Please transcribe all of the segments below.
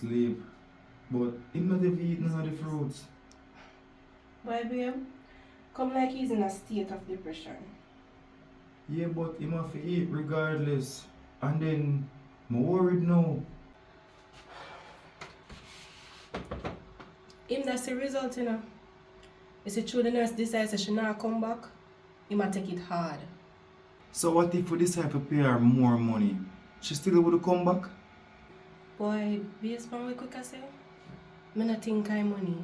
sleep. But him not even eat none of the fruits. Why, babe? Come like he's in a state of depression. Yeah, but him have to eat regardless. And then, I'm worried now. Him that's the result, you know. You see, through the nurse decides that she not come back, he might take it hard. So what if we decide to pay her more money? She still would come back? Boy, based on what quick I say, I not think I money.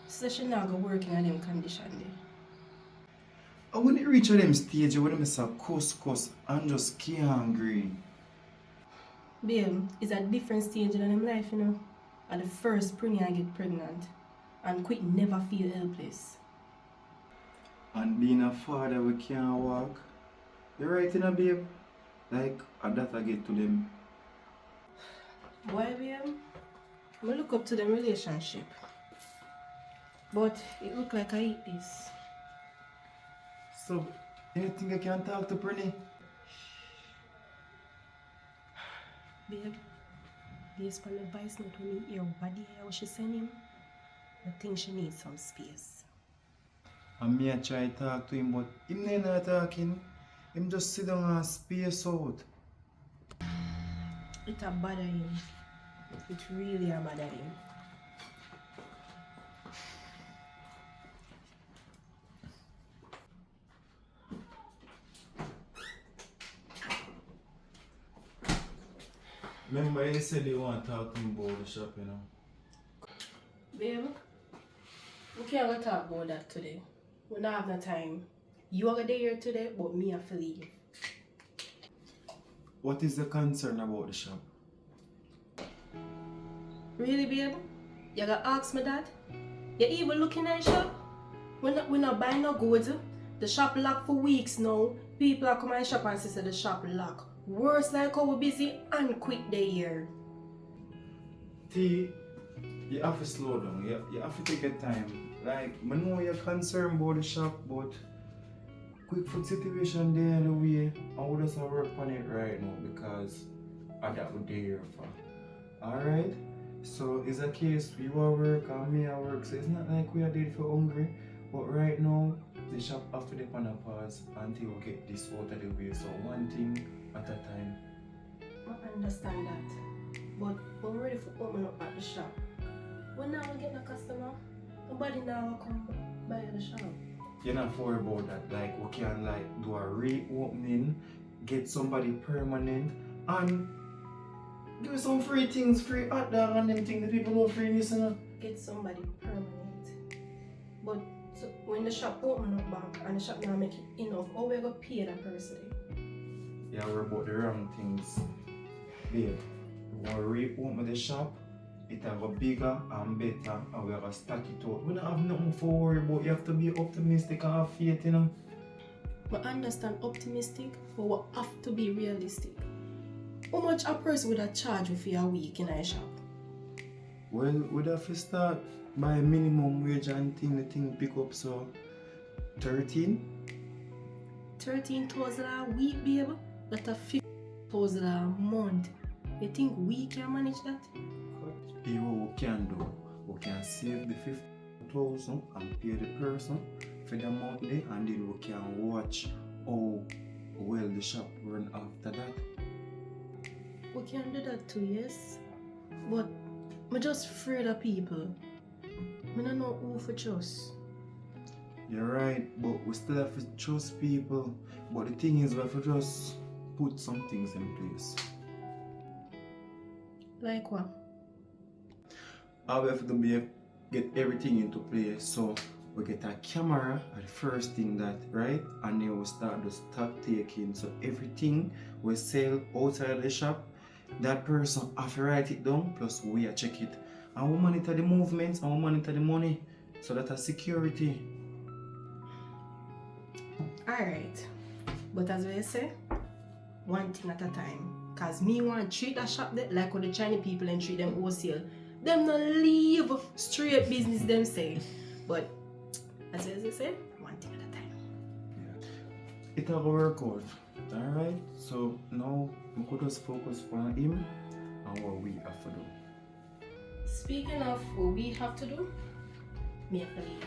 So she not go work in a them condition there. I when it reach a them stage where them say cuss and just can't agree. Babe, it's a different stage in them life, you know. At the first pregnant I get pregnant. And quit never feel helpless. And being a father we can't walk. You're right in a babe. Like that I get to them. Boy, babe, I look up to them relationship. But it look like I eat this. So, anything I can talk to Brenny? Babe, based on the voice note when you hear what how she send him, I think she needs some space. And me I try to talk to him, but him not talking. Him just sit down and space out. It a bother him. It really a bother him. Remember you said you want to talk to him about the shop, you know? Babe, we can't go talk about that today. We don't have no time. You are there today, but me have to leave. What is the concern about the shop? Really, babe? You gonna ask me that? You even looking at the shop? We not buying no goods. The shop locked for weeks now. People are coming and shop and say the shop locked. Worse like how we busy and quit the year. T, you have to slow down. You have to take your time. Like, I know you're concerned about the shop, but quick food situation there the way, I would just work on it right now because I that would be here for. Alright? So it's a case you are work and me at work, so it's not like we are dead for hungry. But right now, the shop have to depend on pause until we get this out of the way. So one thing at a time. I understand that. But we're ready for open up at the shop. When now we get a customer, nobody now will come by at the shop. You're not worried about that. Like we can like do a reopening, get somebody permanent, and give some free things, free hot dog and them things the people don't free listen. Get somebody permanent. But so when the shop open up back and the shop now make it enough, how we gonna pay that person? Yeah, we're about the wrong things. Babe, we want to reopen the shop, it'll go bigger and better, and we're gonna stack it out. We don't have nothing to worry about. You have to be optimistic and have faith, you know. I understand optimistic, but we have to be realistic. How much a person would have charged you for a week in a shop? Well, we'd have to start by minimum wage and the thing pick up, so 13. 13,000 a week, babe? That's a 50,000 a month. You think we can manage that? Here what we can do, we can save the 50,000 and pay the person for the monthly, and then we can watch how well the shop run after that. We can do that too, yes. But I'm just afraid of people. I don't know who to trust. You're right, but we still have to trust people. But the thing is, we have to just put some things in place. Like what? All we have to be get everything into place. So we get a camera at the first thing that, right? And then we start the stock taking. So everything we sell outside the shop, that person have to write it down, plus we check it. And we monitor the movements and we monitor the money. So that has security. Alright. But as we say, one thing at a time. Cause me want to treat that shop there like how the Chinese people and treat them wholesale. Them not leave straight business them say. But as we say, one thing at a time. Yeah. It will work out. Alright? So now we could just focus on him and what we have to do. Speaking of what we have to do, me have to leave.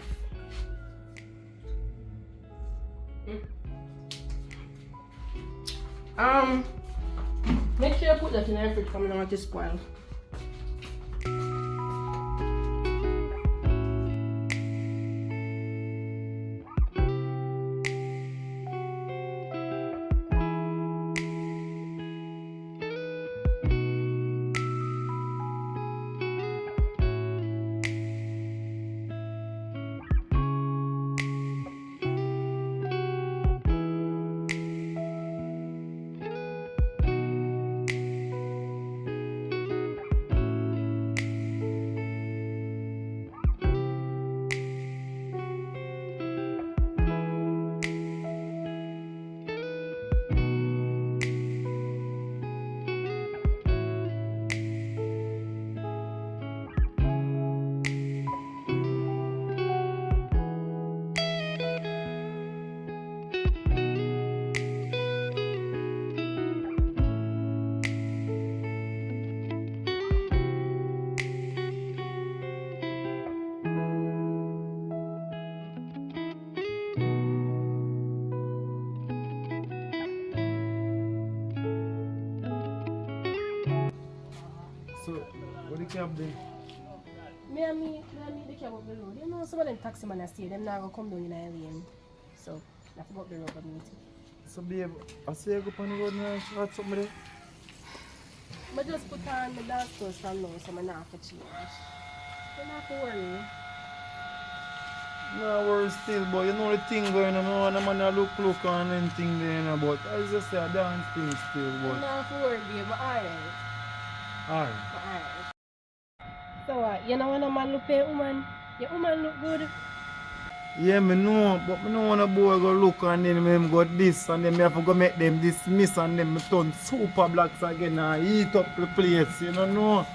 Make sure you put that in the fridge because I don't want it to spoil. So, what the cab there? Me and the cab up the road. You know, some of them taxi man I see them now gonna come down in the lane. So, I forgot the road of meeting. So, babe, I say you go on the road and got something there? I just put on the dance clothes from now, so I'm not have to change. You don't have to worry. No worry still, but you know the thing going on, no man look on anything there, but I just say a dance thing still, You but... don't have to worry, babe, but alright. Alright. Alright. So what, you know when a man look at a woman, your woman look good? Yeah, me know, but me know when a boy go look and then me got this and then me have to go make them dismiss and then me turn super blacks again and eat up the place, you know.